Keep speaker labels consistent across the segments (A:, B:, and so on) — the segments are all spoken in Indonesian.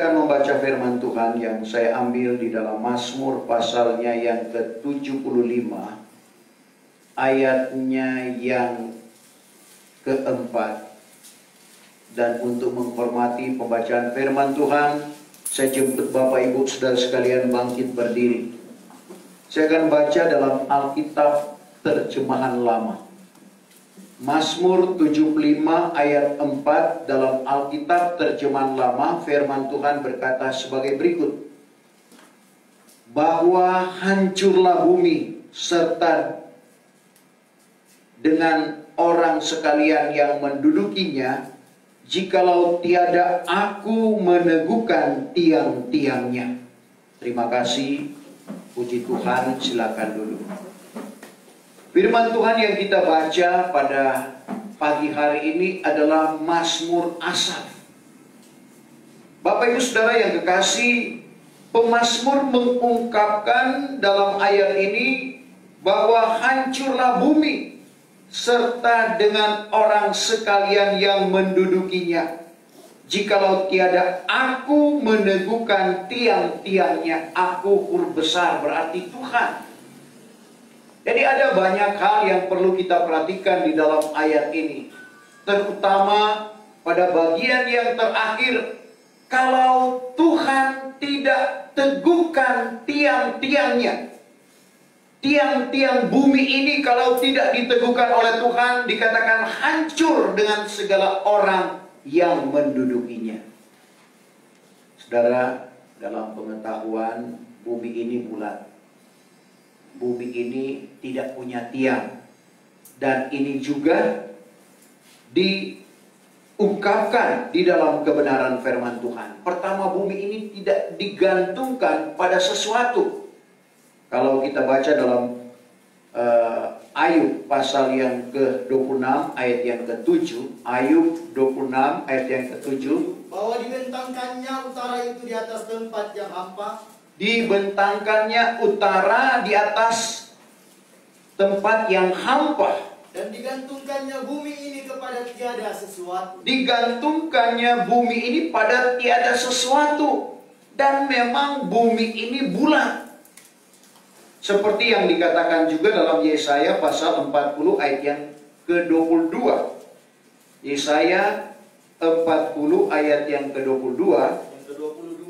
A: akan membaca firman Tuhan yang saya ambil di dalam Mazmur pasalnya yang ke-75, ayatnya yang keempat. Dan untuk menghormati pembacaan firman Tuhan, saya jemput Bapak Ibu Saudara sekalian bangkit berdiri. Saya akan baca dalam Alkitab terjemahan lama. Mazmur 75 ayat 4 dalam Alkitab terjemahan lama, firman Tuhan berkata sebagai berikut. Bahwa hancurlah bumi serta dengan orang sekalian yang mendudukinya, jikalau tiada aku meneguhkan tiang-tiangnya. Terima kasih, puji Tuhan, silakan dulu. Firman Tuhan yang kita baca pada pagi hari ini adalah Mazmur Asaf. Bapak Ibu Saudara yang kekasih, pemazmur mengungkapkan dalam ayat ini bahwa hancurlah bumi serta dengan orang sekalian yang mendudukinya, jikalau tiada aku meneguhkan tiang-tiangnya. Aku huruf besar berarti Tuhan. Jadi ada banyak hal yang perlu kita perhatikan di dalam ayat ini. Terutama pada bagian yang terakhir. Kalau Tuhan tidak teguhkan tiang-tiangnya. Tiang-tiang bumi ini kalau tidak diteguhkan oleh Tuhan, dikatakan hancur dengan segala orang yang mendudukinya. Saudara, dalam pengetahuan bumi ini bulat. Bumi ini tidak punya tiang. Dan ini juga diungkapkan di dalam kebenaran firman Tuhan. Pertama, bumi ini tidak digantungkan pada sesuatu. Kalau kita baca dalam Ayub pasal yang ke-26 ayat yang ke-7. Ayub 26 ayat yang ke-7.
B: Bahwa dibentangkannya utara itu di atas tempat yang hampa.
A: Dibentangkannya utara di atas tempat yang hampa.
B: Dan digantungkannya bumi ini kepada tiada sesuatu.
A: Digantungkannya bumi ini pada tiada sesuatu. Dan memang bumi ini bulat. Seperti yang dikatakan juga dalam Yesaya pasal 40 ayat yang ke-22. Yesaya 40 ayat yang ke-22.
B: Yang ke-22.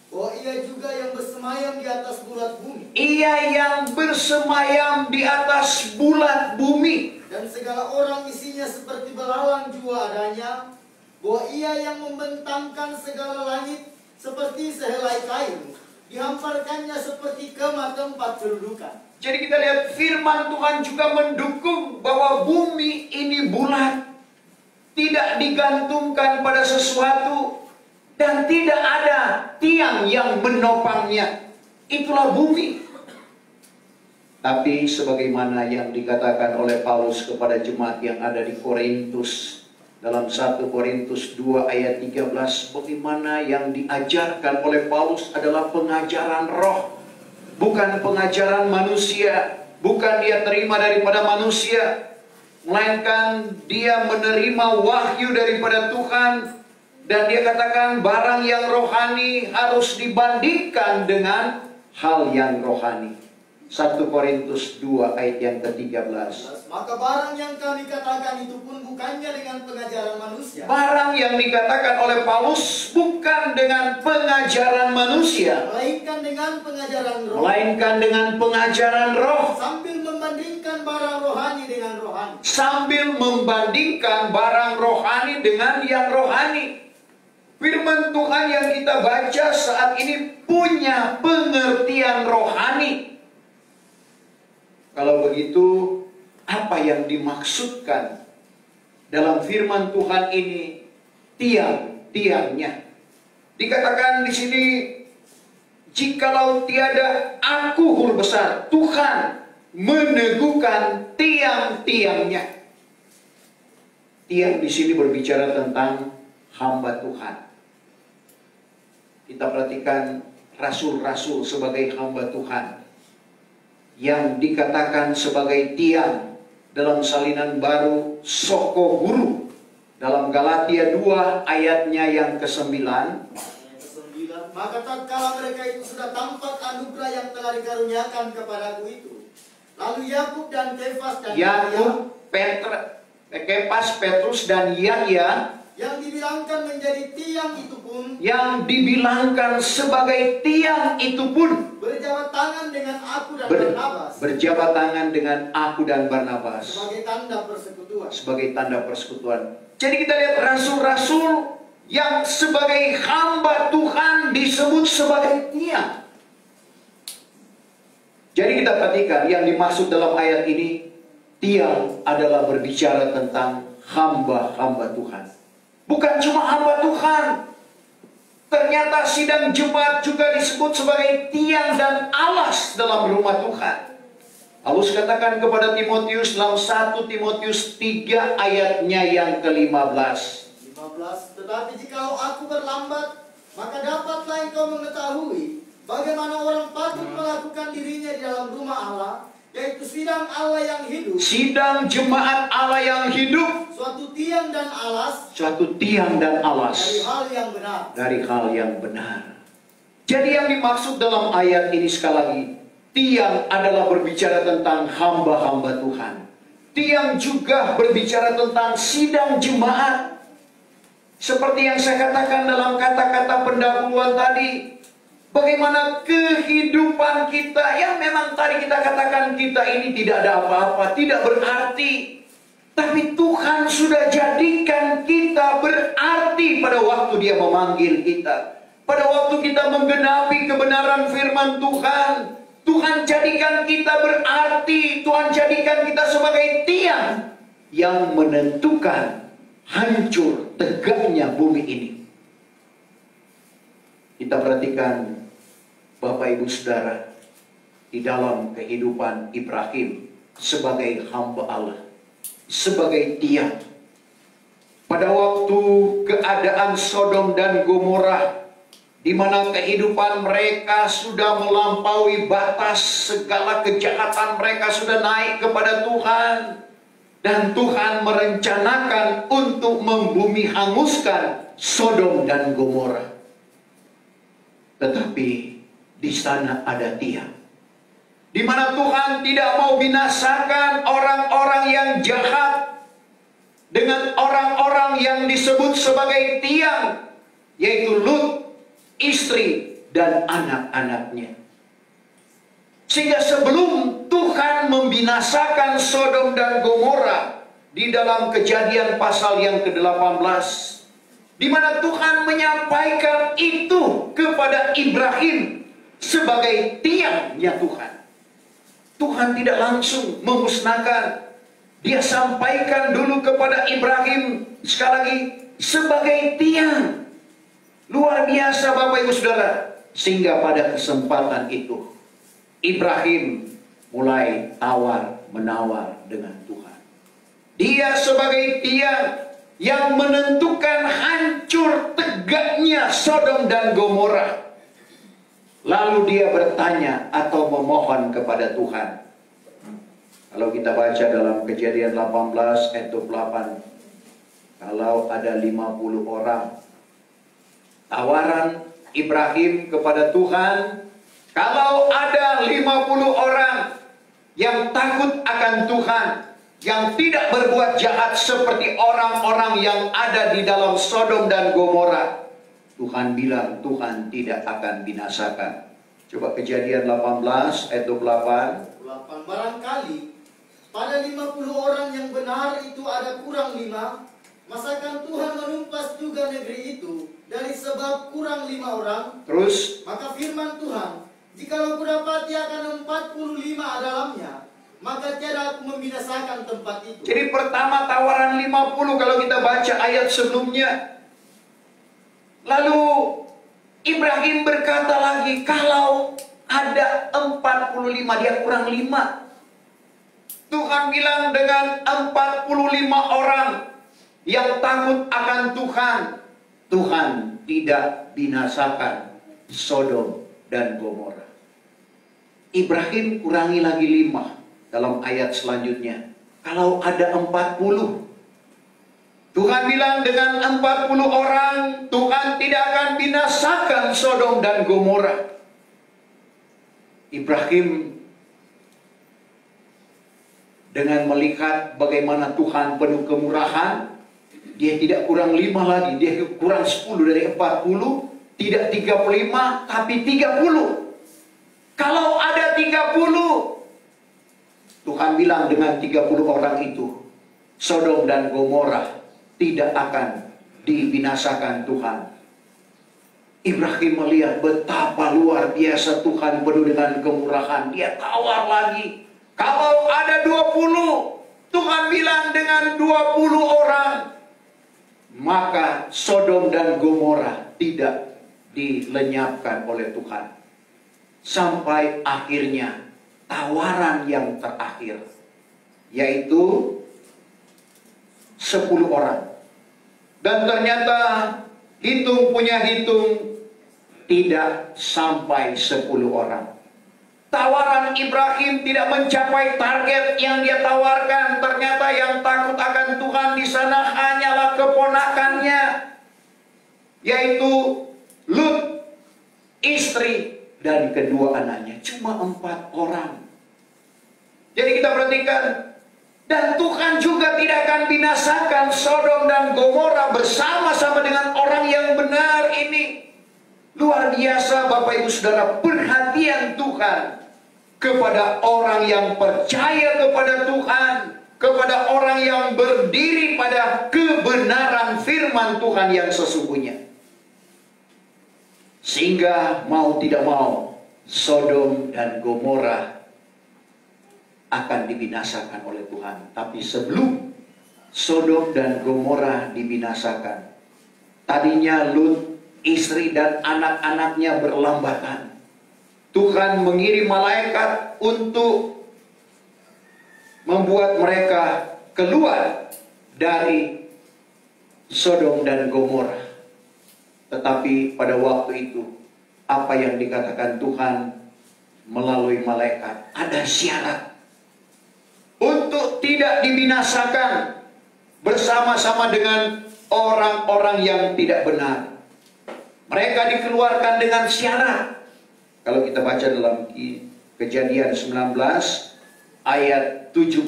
B: Oh, ia juga yang bersemayam di atas bulat bumi.
A: Ia yang bersemayam di atas bulat bumi.
B: Dan segala orang isinya seperti belalang jua adanya. Bahwa ia yang membentangkan segala langit seperti sehelai kain. Dihamparkannya seperti kemah tempat kedudukan.
A: Jadi kita lihat firman Tuhan juga mendukung bahwa bumi ini bulat. Tidak digantungkan pada sesuatu. Dan tidak ada tiang yang menopangnya. Itulah bumi. Tapi sebagaimana yang dikatakan oleh Paulus kepada jemaat yang ada di Korintus. Dalam 1 Korintus 2 ayat 13. Bagaimana yang diajarkan oleh Paulus adalah pengajaran roh. Bukan pengajaran manusia. Bukan dia terima daripada manusia. Melainkan dia menerima wahyu daripada Tuhan. Dan dia katakan barang yang rohani harus dibandingkan dengan hal yang rohani. 1 Korintus 2 ayat yang ke-13.
B: Maka barang yang kami katakan itu pun bukannya dengan pengajaran manusia.
A: Barang yang dikatakan oleh Paulus bukan dengan pengajaran manusia.
B: Melainkan dengan pengajaran roh.
A: Melainkan dengan pengajaran roh.
B: Sambil membandingkan barang rohani dengan rohani.
A: Sambil membandingkan barang rohani dengan yang rohani. Firman Tuhan yang kita baca saat ini punya pengertian rohani. Kalau begitu, apa yang dimaksudkan dalam firman Tuhan ini? Tiang-tiangnya. Dikatakan di sini, jikalau tiada aku huruf besar, Tuhan meneguhkan tiang-tiangnya. Tiang di sini berbicara tentang hamba Tuhan. Kita perhatikan rasul-rasul sebagai hamba Tuhan yang dikatakan sebagai tiang dalam salinan baru soko guru dalam Galatia 2 ayatnya yang ke-9.
B: Maka tatkala mereka itu sudah tampak anugerah yang telah dikaruniakan kepadaku itu, lalu Yakub dan Kefas dan
A: Yakub, Kefas, Petrus dan Yahya
B: yang dibilangkan menjadi tiang itu pun,
A: yang dibilangkan sebagai tiang itu pun
B: berjabat tangan dengan aku dan Barnabas,
A: berjabat tangan dengan aku dan Barnabas
B: sebagai tanda persekutuan.
A: sebagai tanda persekutuan. Jadi kita lihat rasul-rasul yang sebagai hamba Tuhan disebut sebagai tiang. Jadi kita perhatikan yang dimaksud dalam ayat ini, tiang adalah berbicara tentang hamba-hamba Tuhan. Bukan cuma hamba Tuhan. Ternyata sidang jemaat juga disebut sebagai tiang dan alas dalam rumah Tuhan. Paulus katakan kepada Timotius dalam 1 Timotius 3 ayatnya yang ke-15.
B: 15. Tetapi jikalau aku berlambat, maka dapatlah engkau mengetahui bagaimana orang patut melakukan dirinya di dalam rumah Allah, yaitu sidang Allah yang hidup,
A: Sidang jemaat Allah yang hidup,
B: suatu tiang dan alas
A: suatu tiang dan alas
B: dari hal yang benar.
A: dari hal yang benar. Jadi yang dimaksud dalam ayat ini sekali lagi, tiang adalah berbicara tentang hamba-hamba Tuhan. Tiang juga berbicara tentang sidang jemaat. Seperti yang saya katakan dalam kata-kata pendahuluan tadi, bagaimana kehidupan kita yang memang tadi kita katakan kita ini tidak ada apa-apa, tidak berarti. Tapi Tuhan sudah jadikan kita berarti pada waktu Dia memanggil kita. Pada waktu kita menggenapi kebenaran firman Tuhan, Tuhan jadikan kita berarti. Tuhan jadikan kita sebagai tiang yang menentukan hancur tegaknya bumi ini. Kita perhatikan Bapak Ibu Saudara, di dalam kehidupan Ibrahim sebagai hamba Allah, sebagai tiang. Pada waktu keadaan Sodom dan Gomora, di mana kehidupan mereka sudah melampaui batas, segala kejahatan mereka sudah naik kepada Tuhan, dan Tuhan merencanakan untuk membumi hanguskan Sodom dan Gomora. Tetapi di sana ada tiang, di mana Tuhan tidak mau binasakan orang-orang yang jahat dengan orang-orang yang disebut sebagai tiang, yaitu Lut, istri dan anak-anaknya. Sehingga sebelum Tuhan membinasakan Sodom dan Gomora di dalam Kejadian pasal yang ke-18, di mana Tuhan menyampaikan itu kepada Ibrahim sebagai tiangnya Tuhan. Tuhan tidak langsung memusnahkan. Dia sampaikan dulu kepada Ibrahim sekali lagi sebagai tiang. Luar biasa Bapak Ibu Saudara. Sehingga pada kesempatan itu Ibrahim mulai tawar-menawar dengan Tuhan. Dia sebagai tiang yang menentukan hancur tegaknya Sodom dan Gomora. Lalu dia bertanya atau memohon kepada Tuhan. Kalau kita baca dalam Kejadian 18 ayat 28, kalau ada 50 orang, tawaran Ibrahim kepada Tuhan, kalau ada 50 orang yang takut akan Tuhan, yang tidak berbuat jahat seperti orang-orang yang ada di dalam Sodom dan Gomora, Tuhan bilang Tuhan tidak akan binasakan. Coba Kejadian 18 ayat 28.
B: Barangkali pada 50 orang yang benar itu ada kurang 5, masakan Tuhan menumpas juga negeri itu dari sebab kurang 5 orang.
A: Terus,
B: maka firman Tuhan, jikalau kudapati akan 45 dalamnya, maka tiada aku membinasakan tempat itu. Jadi
A: pertama tawaran 50 kalau kita baca ayat sebelumnya. Lalu Ibrahim berkata lagi, kalau ada 45, dia kurang 5. Tuhan bilang dengan 45 orang yang takut akan Tuhan, Tuhan tidak binasakan Sodom dan Gomora. Ibrahim kurangi lagi 5 dalam ayat selanjutnya. Kalau ada 40, Tuhan bilang dengan 40 orang, Tuhan tidak akan binasakan Sodom dan Gomora. Ibrahim dengan melihat bagaimana Tuhan penuh kemurahan, dia tidak kurang 5 lagi, dia kurang 10 dari 40, tidak 35, tapi 30. Kalau ada 30, Tuhan bilang dengan 30 orang itu, Sodom dan Gomora tidak akan dibinasakan Tuhan. Ibrahim melihat betapa luar biasa Tuhan penuh dengan kemurahan. Dia tawar lagi. Kalau ada 20, Tuhan bilang dengan 20 orang, maka Sodom dan Gomora tidak dilenyapkan oleh Tuhan. Sampai akhirnya tawaran yang terakhir, yaitu 10 orang. Dan ternyata hitung punya hitung, tidak sampai 10 orang. Tawaran Ibrahim tidak mencapai target yang dia tawarkan. Ternyata yang takut akan Tuhan di sana hanyalah keponakannya, yaitu Lut, istri, dan kedua anaknya. Cuma 4 orang. Jadi kita perhatikan, dan Tuhan juga tidak akan binasakan Sodom dan Gomora bersama-sama dengan orang yang benar ini. Luar biasa Bapak Ibu Saudara, perhatian Tuhan kepada orang yang percaya kepada Tuhan, kepada orang yang berdiri pada kebenaran firman Tuhan yang sesungguhnya. Sehingga mau tidak mau, Sodom dan Gomora akan dibinasakan oleh Tuhan. Tapi sebelum Sodom dan Gomora dibinasakan, tadinya Lut, istri dan anak-anaknya berlambatan. Tuhan mengirim malaikat untuk membuat mereka keluar dari Sodom dan Gomora. Tetapi pada waktu itu, apa yang dikatakan Tuhan melalui malaikat, ada syarat untuk tidak dibinasakan bersama-sama dengan orang-orang yang tidak benar. Mereka dikeluarkan dengan syarat. Kalau kita baca dalam Kejadian 19 ayat 17,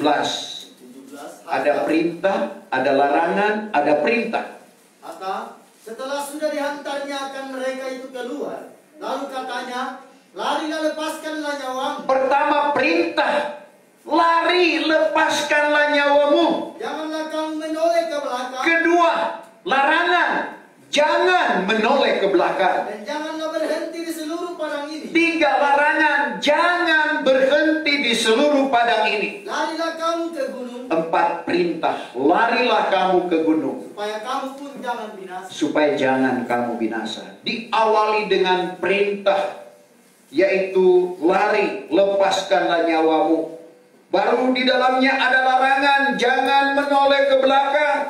A: ada perintah, ada larangan, ada perintah.
B: Maka setelah sudah dihantarnya akan mereka itu keluar, lalu katanya, larilah, lepaskanlah nyawamu.
A: Pertama perintah, lari, lepaskanlah nyawamu.
B: Janganlah kamu menoleh ke belakang.
A: Kedua, larangan, jangan menoleh ke belakang.
B: Dan janganlah berhenti di seluruh padang ini.
A: 3, larangan, jangan berhenti di seluruh padang ini.
B: Larilah kamu ke gunung.
A: 4, perintah, larilah kamu ke gunung.
B: Supaya kamu pun jangan binasa.
A: Supaya jangan kamu binasa. Diawali dengan perintah, yaitu lari, lepaskanlah nyawamu. Baru di dalamnya ada larangan, jangan menoleh ke belakang.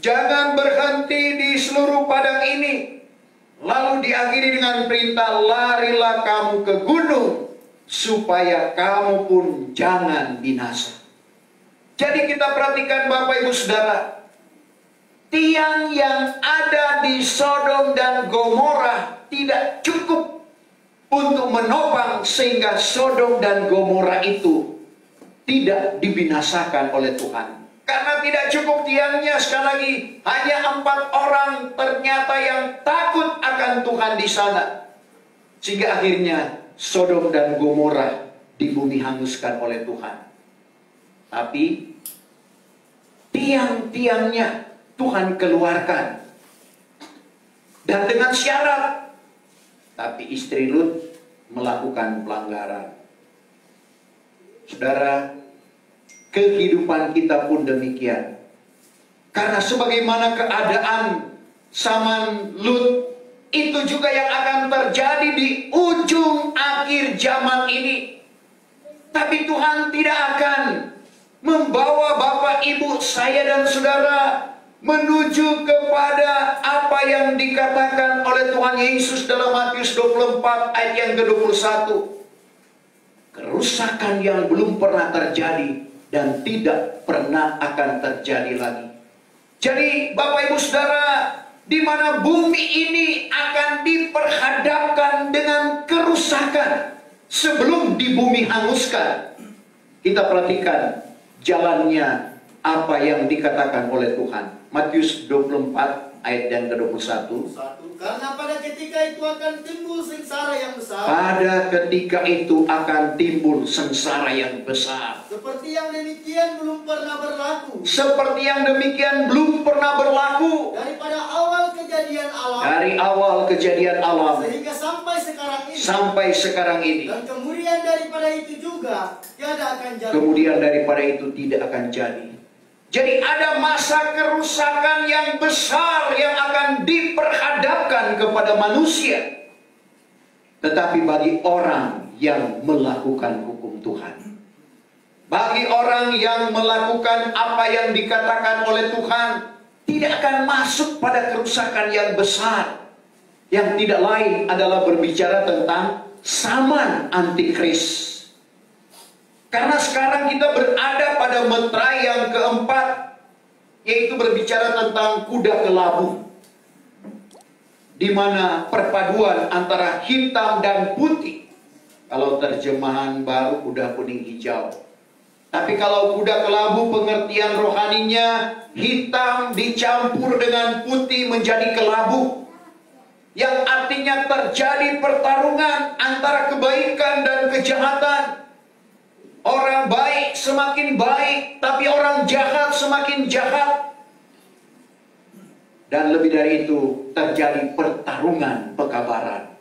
A: Jangan berhenti di seluruh padang ini. Lalu diakhiri dengan perintah, larilah kamu ke gunung, supaya kamu pun jangan binasa. Jadi kita perhatikan Bapak Ibu Saudara, tiang yang ada di Sodom dan Gomora tidak cukup untuk menopang sehingga Sodom dan Gomora itu tidak dibinasakan oleh Tuhan. Karena tidak cukup tiangnya, sekali lagi, hanya 4 orang ternyata yang takut akan Tuhan di sana. Sehingga akhirnya Sodom dan Gomora di bumi hanguskan oleh Tuhan. Tapi tiang-tiangnya Tuhan keluarkan. Dan dengan syarat. Tapi istri Lut melakukan pelanggaran. Saudara, kehidupan kita pun demikian. Karena sebagaimana keadaan zaman Lut, itu juga yang akan terjadi di ujung akhir zaman ini. Tapi Tuhan tidak akan membawa Bapak, Ibu, saya dan saudara menuju kepada apa yang dikatakan oleh Tuhan Yesus dalam Matius 24 ayat yang ke-21. Kerusakan yang belum pernah terjadi dan tidak pernah akan terjadi lagi. Jadi Bapak Ibu Saudara, di mana bumi ini akan diperhadapkan dengan kerusakan sebelum di bumi hanguskan. Kita perhatikan jalannya apa yang dikatakan oleh Tuhan. Matius 24 ayat yang ke-21.
B: Karena pada ketika itu akan timbul sengsara yang besar.
A: Pada ketika itu akan timbul sengsara yang besar.
B: Seperti yang demikian belum pernah berlaku.
A: Seperti yang demikian belum pernah berlaku.
B: Daripada awal kejadian alam.
A: Dari awal kejadian alam.
B: Sehingga sampai sekarang ini.
A: Sampai sekarang ini.
B: Dan kemudian daripada itu juga tiada akan jadi.
A: Kemudian daripada itu tidak akan jadi. Jadi ada masa kerusakan yang besar yang akan diperhadapkan kepada manusia. Tetapi bagi orang yang melakukan hukum Tuhan, bagi orang yang melakukan apa yang dikatakan oleh Tuhan, tidak akan masuk pada kerusakan yang besar. Yang tidak lain adalah berbicara tentang zaman antikris. Karena sekarang kita berada pada meterai yang keempat, yaitu berbicara tentang kuda kelabu, di mana perpaduan antara hitam dan putih. Kalau terjemahan baru kuda kuning hijau. Tapi kalau kuda kelabu pengertian rohaninya hitam dicampur dengan putih menjadi kelabu, yang artinya terjadi pertarungan antara kebaikan dan kejahatan. Orang baik semakin baik, tapi orang jahat semakin jahat. Dan lebih dari itu, terjadi pertarungan pekabaran.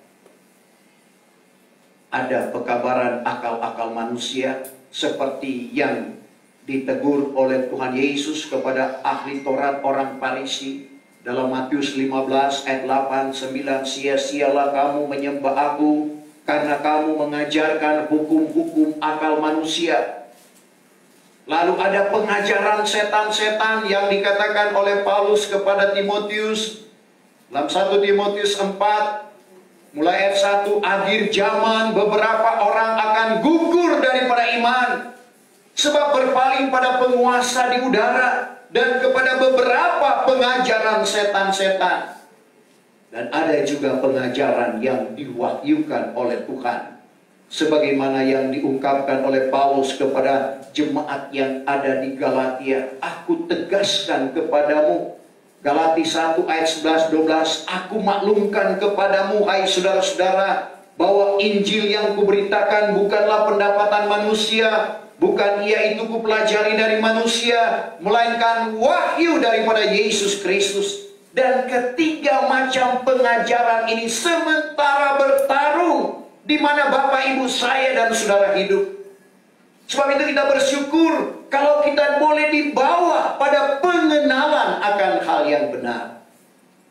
A: Ada pekabaran akal-akal manusia, seperti yang ditegur oleh Tuhan Yesus kepada ahli Taurat orang Farisi. Dalam Matius 15 ayat 8-9, sia-sialah kamu menyembah aku, karena kamu mengajarkan hukum-hukum akal manusia. Lalu ada pengajaran setan-setan yang dikatakan oleh Paulus kepada Timotius. Dalam 1 Timotius 4, mulai ayat 1, akhir zaman beberapa orang akan gugur daripada iman, sebab berpaling pada penguasa di udara, dan kepada beberapa pengajaran setan-setan. Dan ada juga pengajaran yang diwahyukan oleh Tuhan. Sebagaimana yang diungkapkan oleh Paulus kepada jemaat yang ada di Galatia. Aku tegaskan kepadamu. Galati 1 ayat 11-12. Aku maklumkan kepadamu, hai saudara-saudara, bahwa Injil yang kuberitakan bukanlah pendapatan manusia. Bukan ia itu kupelajari dari manusia, melainkan wahyu daripada Yesus Kristus. Dan ketiga macam pengajaran ini sementara bertarung di mana Bapak Ibu saya dan saudara hidup. Sebab itu kita bersyukur kalau kita boleh dibawa pada pengenalan akan hal yang benar.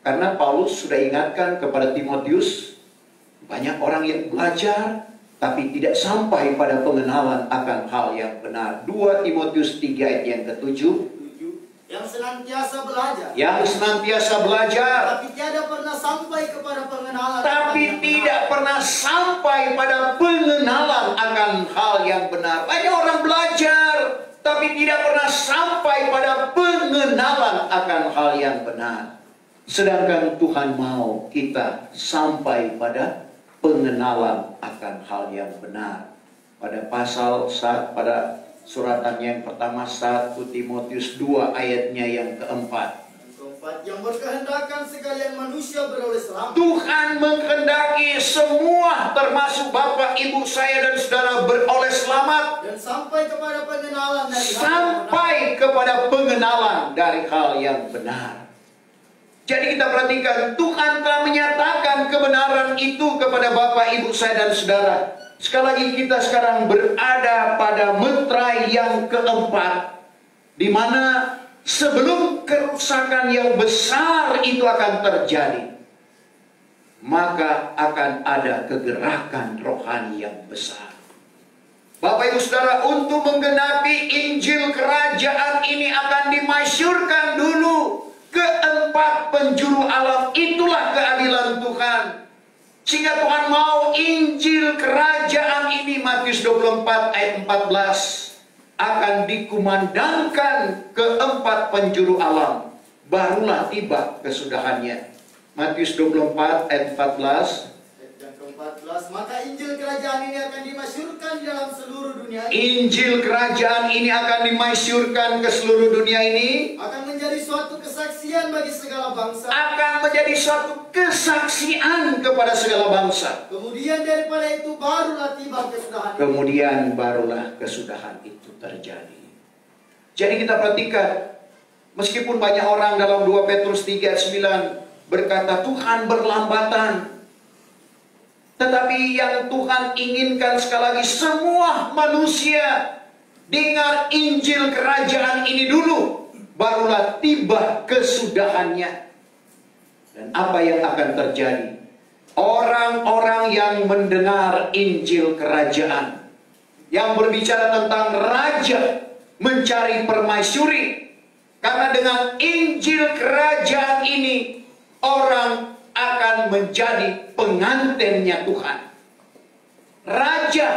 A: Karena Paulus sudah ingatkan kepada Timotius, banyak orang yang belajar tapi tidak sampai pada pengenalan akan hal yang benar. 2 Timotius 3 ayat yang ke-7.
B: Yang senantiasa belajar.
A: Yang senantiasa belajar.
B: Tapi tidak pernah sampai kepada pengenalan.
A: Tapi tidak pernah sampai pada pengenalan akan hal yang benar. Banyak orang belajar, tapi tidak pernah sampai pada pengenalan akan hal yang benar. Sedangkan Tuhan mau kita sampai pada pengenalan akan hal yang benar. Pada pada suratannya yang pertama 1 Timotius 2 ayatnya yang keempat.
B: Yang berkehendakan sekalian manusia beroleh selamat.
A: Tuhan menghendaki semua termasuk Bapak, Ibu, saya dan saudara beroleh selamat.
B: Dan sampai kepada pengenalan dari
A: sampai kepada pengenalan dari hal yang benar. Jadi kita perhatikan, Tuhan telah menyatakan kebenaran itu kepada Bapak, Ibu, saya dan saudara. Sekali lagi kita sekarang berada pada meterai yang keempat, di mana sebelum kerusakan yang besar itu akan terjadi, maka akan ada kegerakan rohani yang besar. Bapak Ibu Saudara, untuk menggenapi Injil kerajaan ini akan dimasyurkan dulu keempat penjuru alam. Itulah keadilan Tuhan. Sehingga Tuhan mau Injil kerajaan ini, Matius 24 ayat 14, akan dikumandangkan ke empat penjuru alam. barulah tiba kesudahannya. Matius 24 ayat 14.
B: Yang ke-14, maka Injil kerajaan ini akan dimasyurkan di dalam seluruh dunia ini.
A: Injil kerajaan ini akan dimasyurkan ke seluruh dunia ini.
B: Akan menjadi suatu kesaksian bagi segala bangsa.
A: Akan menjadi suatu kesaksian kepada segala bangsa.
B: Kemudian daripada itu barulah tiba kesudahan.
A: Kemudian barulah kesudahan itu terjadi. Jadi kita perhatikan, meskipun banyak orang dalam 2 Petrus 3 ayat 9 berkata Tuhan berlambatan, tetapi yang Tuhan inginkan sekali lagi, semua manusia dengar Injil kerajaan ini dulu, barulah tiba kesudahannya. Dan apa yang akan terjadi? Orang-orang yang mendengar Injil kerajaan, yang berbicara tentang raja mencari permaisuri, karena dengan Injil kerajaan ini orang akan menjadi pengantinnya Tuhan. Raja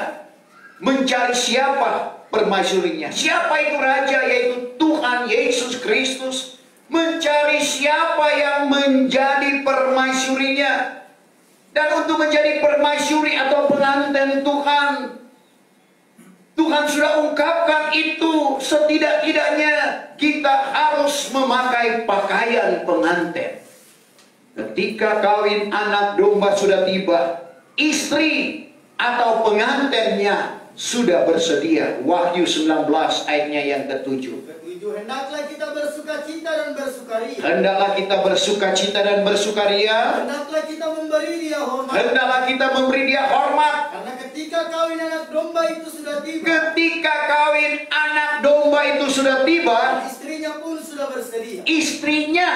A: mencari siapa permaisurinya? Siapa itu raja? Yaitu Tuhan Yesus Kristus. Mencari siapa yang menjadi permaisurinya. Dan untuk menjadi permaisuri atau pengantin Tuhan, Tuhan sudah ungkapkan itu. Setidak-tidaknya kita harus memakai pakaian pengantin. Ketika kawin anak domba sudah tiba, istri atau pengantinnya sudah bersedia. Wahyu 19 ayatnya yang ke-7.
B: Hendaklah kita bersukacita dan bersukaria.
A: Hendaklah kita bersukacita dan bersukaria.
B: Hendaklah kita memberi dia hormat.
A: Hendaklah kita memberi dia hormat.
B: Karena ketika kawin anak domba itu sudah tiba.
A: Ketika kawin anak domba itu sudah tiba,
B: istrinya pun sudah bersedia.
A: Istrinya,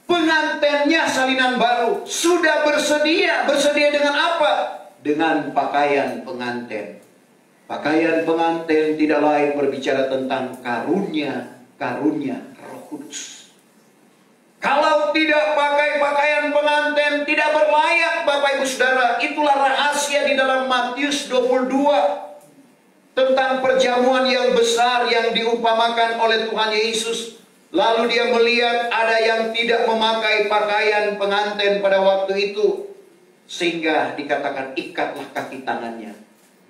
A: pengantinnya salinan baru, sudah bersedia. Bersedia dengan apa? Dengan pakaian pengantin. Pakaian pengantin tidak lain berbicara tentang karunia Roh Kudus. Kalau tidak pakai pakaian pengantin, tidak berlayak, Bapak Ibu Saudara. Itulah rahasia di dalam Matius 22 tentang perjamuan yang besar yang diumpamakan oleh Tuhan Yesus. Lalu dia melihat ada yang tidak memakai pakaian pengantin pada waktu itu, sehingga dikatakan ikatlah kaki tangannya,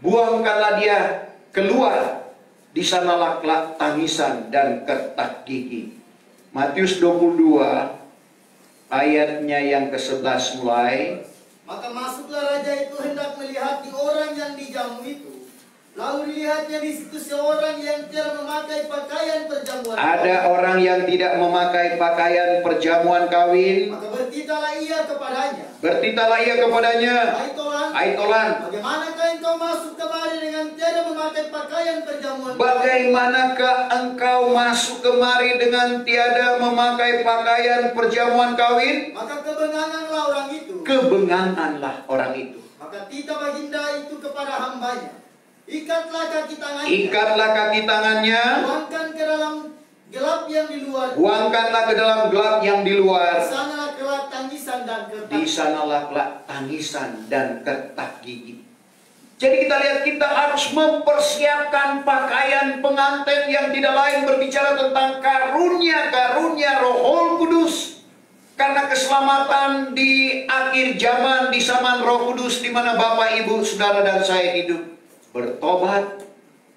A: buangkanlah dia keluar. Di sanalah kelak tangisan dan kertak gigi. Matius 22 ayatnya yang ke-11 mulai.
B: Maka masuklah raja itu hendak melihat di orang yang dijamu itu. Lalu dilihatnya di situ seorang yang tidak memakai pakaian perjamuan.
A: Ada orang yang tidak memakai pakaian perjamuan kawin.
B: Maka bertitalah ia kepadanya.
A: Hai Tolan,
B: bagaimanakah engkau masuk kemari dengan tidak memakai pakaian perjamuan?
A: Bagaimanakah engkau masuk kemari dengan tiada memakai pakaian perjamuan kawin?
B: Maka kebenganganlah orang itu. Maka tita baginda itu kepada hambanya. Ikatlah kaki tangannya. Buangkan ke dalam gelap yang di luar.
A: Buangkanlah ke dalam gelap yang di luar.
B: Di sanalah kelak tangisan dan kertak gigi.
A: Jadi kita lihat, kita harus mempersiapkan pakaian pengantin yang tidak lain berbicara tentang karunia Roh Kudus. Karena keselamatan di akhir zaman, di zaman Roh Kudus, di mana Bapak, Ibu, Saudara dan saya hidup, bertobat,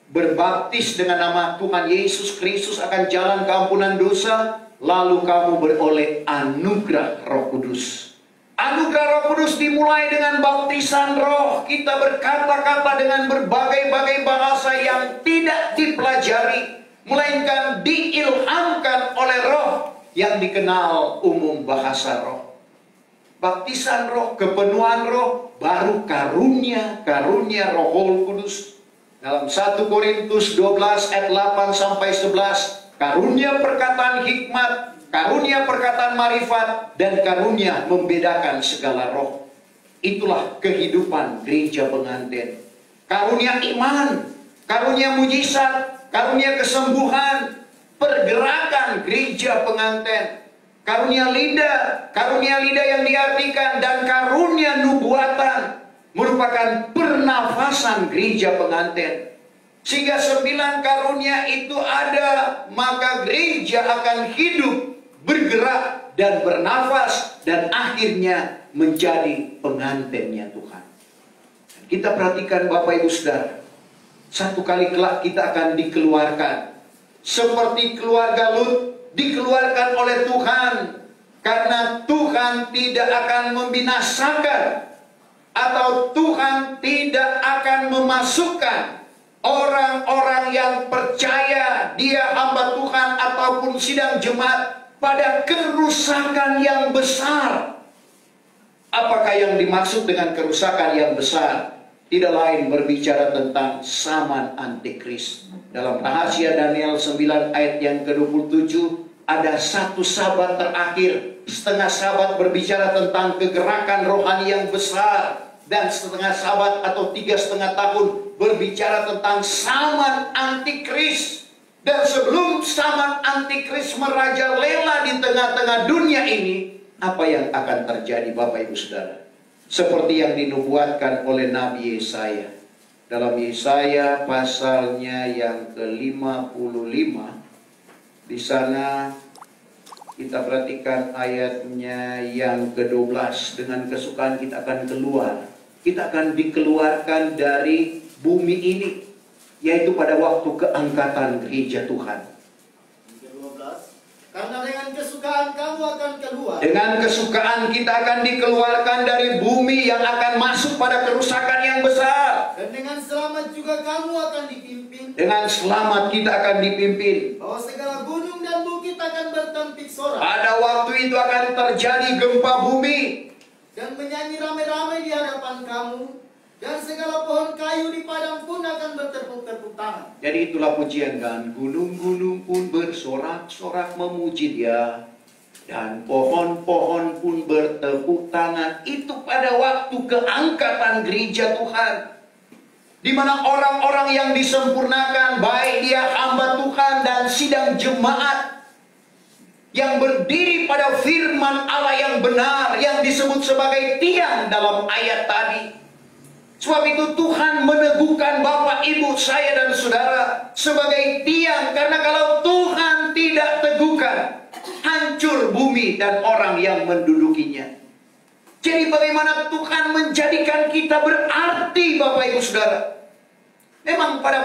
A: berbaptis dengan nama Tuhan Yesus Kristus akan jalan keampunan dosa, lalu kamu beroleh anugerah Roh Kudus. Anugerah Roh Kudus dimulai dengan baptisan roh. Kita berkata-kata dengan berbagai-bagai bahasa yang tidak dipelajari, melainkan diilhamkan oleh roh yang dikenal umum bahasa roh. Baptisan roh, kepenuhan roh, baru karunia Roh Kudus. Dalam 1 Korintus 12 ayat 8 sampai 11, karunia perkataan hikmat, karunia perkataan marifat, dan karunia membedakan segala roh. Itulah kehidupan gereja pengantin. Karunia iman, karunia mujizat, karunia kesembuhan, pergerakan gereja pengantin. Karunia lidah yang diartikan, dan karunia nubuatan merupakan pernafasan gereja pengantin. Sehingga 9 karunia itu ada, maka gereja akan hidup bergerak dan bernafas, dan akhirnya menjadi pengantinnya Tuhan. Kita perhatikan Bapak Ibu Saudara, satu kali kelak kita akan dikeluarkan. Seperti keluarga Lut dikeluarkan oleh Tuhan. Karena Tuhan tidak akan membinasakan, atau Tuhan tidak akan memasukkan orang-orang yang percaya dia hamba Tuhan ataupun sidang jemaat pada kerusakan yang besar. Apakah yang dimaksud dengan kerusakan yang besar? Tidak lain berbicara tentang zaman antikris. Dalam rahasia Daniel 9 ayat yang ke-27, ada satu sabat terakhir. Setengah sabat berbicara tentang kegerakan rohani yang besar, dan setengah sabat atau 3,5 tahun berbicara tentang zaman antikris. Dan sebelum zaman antikris merajalela di tengah-tengah dunia ini, apa yang akan terjadi Bapak Ibu Saudara? Seperti yang dinubuatkan oleh Nabi Yesaya. Dalam Yesaya pasalnya yang ke-55, di sana kita perhatikan ayatnya yang ke-12. Dengan kesukaan kita akan keluar. Kita akan dikeluarkan dari bumi ini, yaitu pada waktu keangkatan gereja Tuhan.
B: Karena dengan kesukaan kamu akan keluar.
A: Dengan kesukaan kita akan dikeluarkan dari bumi yang akan masuk pada kerusakan yang besar.
B: Dan dengan selamat juga kamu akan dipimpin.
A: Dengan selamat kita akan dipimpin.
B: Bahwa segala gunung dan bukit akan bertempik sorak.
A: Pada waktu itu akan terjadi gempa bumi.
B: Dan menyanyi ramai-ramai di hadapan kamu. Dan segala pohon kayu di padang pun akan bertepuk-tepuk tangan.
A: Jadi itulah pujian kan. Gunung-gunung pun bersorak-sorak memuji Dia. Dan pohon-pohon pun bertepuk tangan. Itu pada waktu keangkatan gereja Tuhan. Di mana orang-orang yang disempurnakan, baik dia hamba Tuhan dan sidang jemaat, yang berdiri pada firman Allah yang benar, yang disebut sebagai tiang dalam ayat tadi. Sebab itu Tuhan meneguhkan Bapak, Ibu, saya dan saudara sebagai tiang. Karena kalau Tuhan tidak teguhkan, hancur bumi dan orang yang mendudukinya. Jadi bagaimana Tuhan menjadikan kita berarti Bapak, Ibu, saudara? Memang pada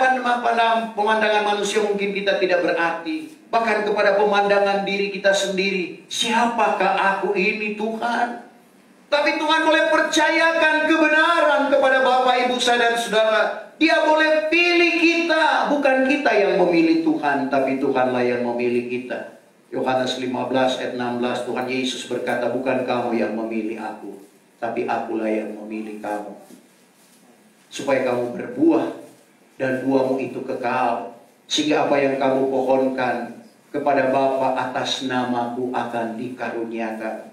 A: pemandangan manusia mungkin kita tidak berarti. Bahkan kepada pemandangan diri kita sendiri. Siapakah aku ini Tuhan? Tapi Tuhan boleh percayakan kebenaran kepada Bapak, Ibu, saya dan saudara. Dia boleh pilih kita. Bukan kita yang memilih Tuhan, tapi Tuhanlah yang memilih kita. Yohanes 15 ayat 16, Tuhan Yesus berkata, bukan kamu yang memilih aku, tapi akulah yang memilih kamu. Supaya kamu berbuah, dan buahmu itu kekal. Sehingga apa yang kamu pohonkan kepada Bapa atas namaku akan dikaruniakan.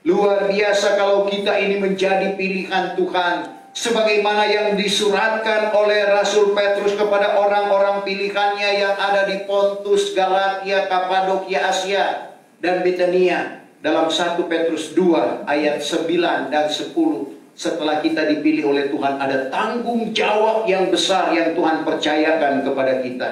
A: Luar biasa kalau kita ini menjadi pilihan Tuhan. Sebagaimana yang disuratkan oleh Rasul Petrus kepada orang-orang pilihannya yang ada di Pontus, Galatia, Kapadokia, Asia, dan Bitania. Dalam 1 Petrus 2 ayat 9 dan 10. Setelah kita dipilih oleh Tuhan, ada tanggung jawab yang besar yang Tuhan percayakan kepada kita.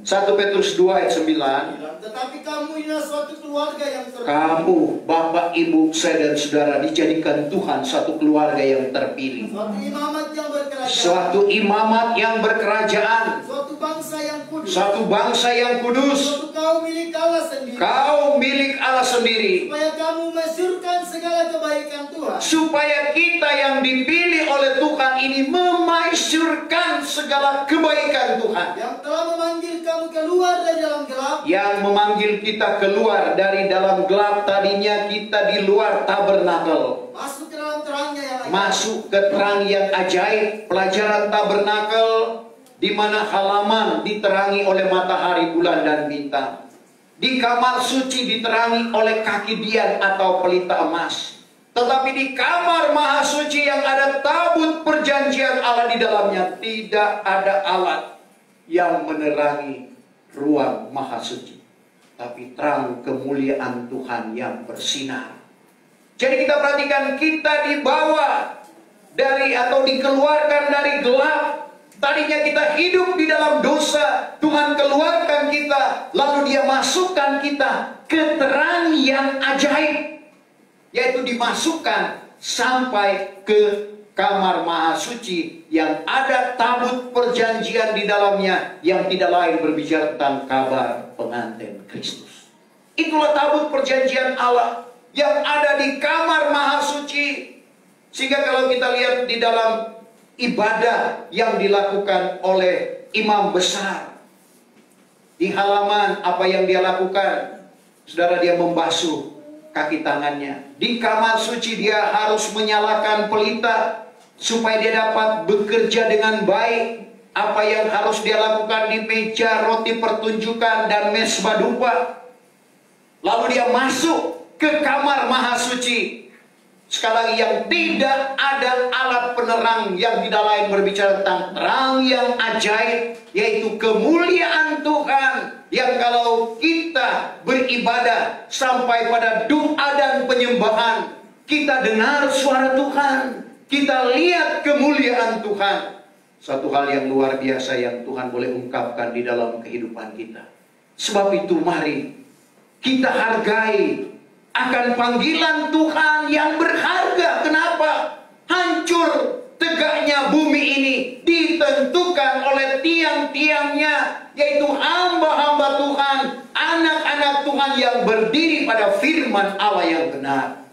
A: 1 Petrus 2 ayat 9.
B: Tetapi kamu inilah suatu keluarga yang terpilih.
A: Kamu, Bapak, Ibu, saya dan saudara dijadikan Tuhan suatu keluarga yang terpilih.
B: Suatu imamat yang berkerajaan.
A: Suatu imamat yang berkerajaan.
B: Suatu bangsa yang kudus.
A: Suatu bangsa yang kudus.
B: Suatu kaum milik Allah sendiri.
A: Kaum milik Allah sendiri.
B: Supaya kamu masyurkan segala kebaikan Tuhan.
A: Supaya kita yang dipilih oleh Tuhan ini memasyurkan segala kebaikan Tuhan.
B: Yang telah memanggil kamu keluar dari dalam gelap.
A: Yang memanggil kita keluar dari dalam gelap. Tadinya kita di luar tabernakel.
B: Masuk ke dalam terangnya yang ajaib.
A: Masuk ke terang yang ajaib. Pelajaran tabernakel, di mana halaman diterangi oleh matahari, bulan, dan bintang. Di kamar suci diterangi oleh kaki dian atau pelita emas. Tetapi di kamar maha suci yang ada tabut perjanjian Allah di dalamnya, tidak ada alat yang menerangi ruang maha suci. Tapi terang kemuliaan Tuhan yang bersinar. Jadi kita perhatikan, kita dibawa dari atau dikeluarkan dari gelap Tadinya kita hidup di dalam dosa, Tuhan keluarkan kita, lalu Dia masukkan kita ke terang yang ajaib, yaitu dimasukkan sampai ke kamar maha suci yang ada tabut perjanjian di dalamnya, yang tidak lain berbicara tentang kabar pengantin Kristus. Itulah tabut perjanjian Allah yang ada di kamar maha suci. Sehingga kalau kita lihat di dalam ibadah yang dilakukan oleh imam besar, di halaman apa yang dia lakukan, saudara, dia membasuh kaki tangannya. Di kamar suci dia harus menyalakan pelita supaya dia dapat bekerja dengan baik. Apa yang harus dia lakukan di meja roti pertunjukan dan mesbah dupa. Lalu dia masuk ke kamar maha suci. Sekali lagi, yang tidak ada alat penerang yang tidak lain berbicara tentang terang yang ajaib, yaitu kemuliaan Tuhan. Yang kalau kita beribadah sampai pada doa dan penyembahan, kita dengar suara Tuhan, kita lihat kemuliaan Tuhan. Satu hal yang luar biasa yang Tuhan boleh ungkapkan di dalam kehidupan kita. Sebab itu mari kita hargai akan panggilan Tuhan yang berharga. Kenapa? Hancur tegaknya bumi ini ditentukan oleh tiang-tiangnya, yaitu hamba-hamba Tuhan, anak-anak Tuhan yang berdiri pada firman Allah yang benar.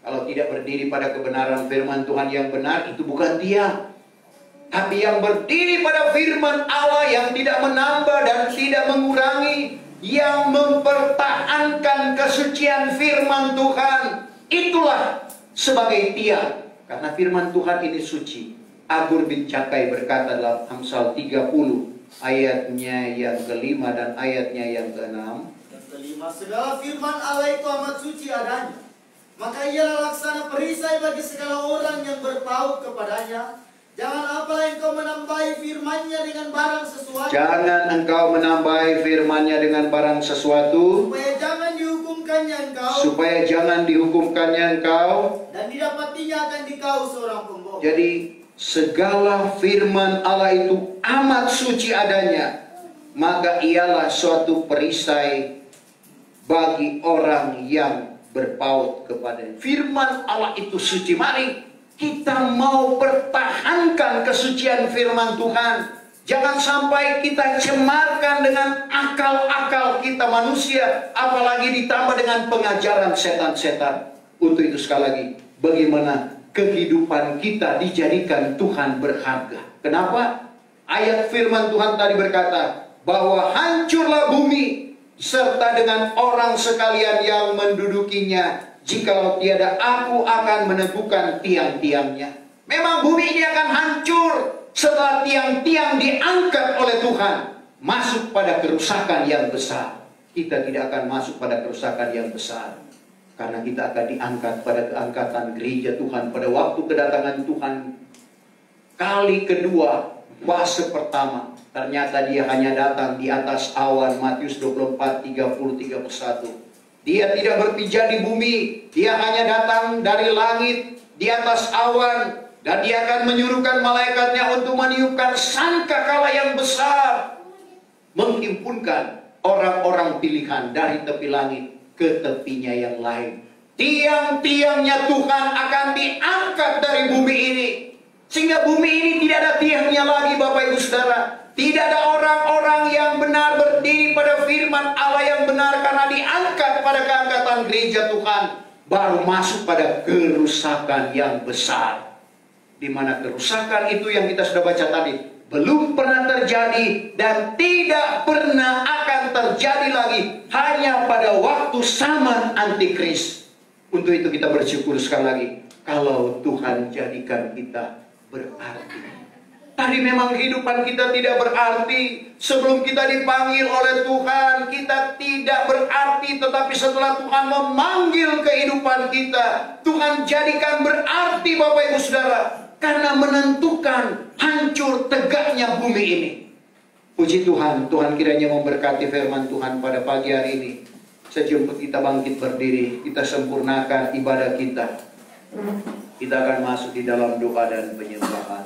A: Kalau tidak berdiri pada kebenaran firman Tuhan yang benar, itu bukan tiang. Tapi yang berdiri pada firman Allah yang tidak menambah dan tidak mengurangi, yang mempertahankan kesucian firman Tuhan, itulah sebagai tiang. Karena firman Tuhan ini suci. Agur bin Cakai berkata dalam Amsal 30 ayatnya yang kelima dan ayatnya yang keenam.
B: Yang kelima, segala firman Allah itu amat suci adanya, maka ialah laksana perisai bagi segala orang yang berpaut kepadanya. Jangan apalah engkau menambahi firman-Nya dengan barang sesuatu.
A: Jangan engkau menambahi firman-Nya dengan barang sesuatu.
B: Supaya jangan dihukumkannya engkau.
A: Supaya jangan dihukumkannya engkau.
B: Dan didapatinya akan dikau seorang pembohong.
A: Jadi segala firman Allah itu amat suci adanya, maka ialah suatu perisai bagi orang yang berpaut kepadanya. Firman Allah itu suci. Mari kita mau pertahankan kesucian firman Tuhan. Jangan sampai kita cemarkan dengan akal-akal kita manusia, apalagi ditambah dengan pengajaran setan-setan. Untuk itu sekali lagi, bagaimana kehidupan kita dijadikan Tuhan berharga. Kenapa? Ayat firman Tuhan tadi berkata bahwa hancurlah bumi serta dengan orang sekalian yang mendudukinya. Jikalau tiada aku akan meneguhkan tiang-tiangnya. Memang bumi ini akan hancur setelah tiang-tiang diangkat oleh Tuhan. Masuk pada kerusakan yang besar. Kita tidak akan masuk pada kerusakan yang besar. Karena kita akan diangkat pada keangkatan gereja Tuhan. Pada waktu kedatangan Tuhan kali kedua, fase pertama. Ternyata dia hanya datang di atas awan. Matius 24, 30, 31. Dia tidak berpijak di bumi. Dia hanya datang dari langit di atas awan. Dan dia akan menyuruhkan malaikatnya untuk meniupkan sangkakala yang besar. Menghimpunkan orang-orang pilihan dari tepi langit ke tepinya yang lain. Tiang-tiangnya Tuhan akan diangkat dari bumi ini. Sehingga bumi ini tidak ada tiangnya lagi, Bapak Ibu Saudara. Tidak ada orang-orang yang benar berdiri pada firman Allah yang benar, karena diangkat pada keangkatan gereja Tuhan. Baru masuk pada kerusakan yang besar. Di mana kerusakan itu yang kita sudah baca tadi belum pernah terjadi dan tidak pernah akan terjadi lagi, hanya pada waktu zaman antikris. Untuk itu kita bersyukur sekali lagi kalau Tuhan jadikan kita berarti. Tadi memang kehidupan kita tidak berarti. Sebelum kita dipanggil oleh Tuhan, kita tidak berarti. Tetapi setelah Tuhan memanggil kehidupan kita, Tuhan jadikan berarti, Bapak Ibu Saudara. Karena menentukan hancur tegaknya bumi ini. Puji Tuhan, Tuhan kiranya memberkati firman Tuhan pada pagi hari ini. Sejumlah kita bangkit berdiri, kita sempurnakan ibadah kita. Kita akan masuk di dalam doa dan penyembahan.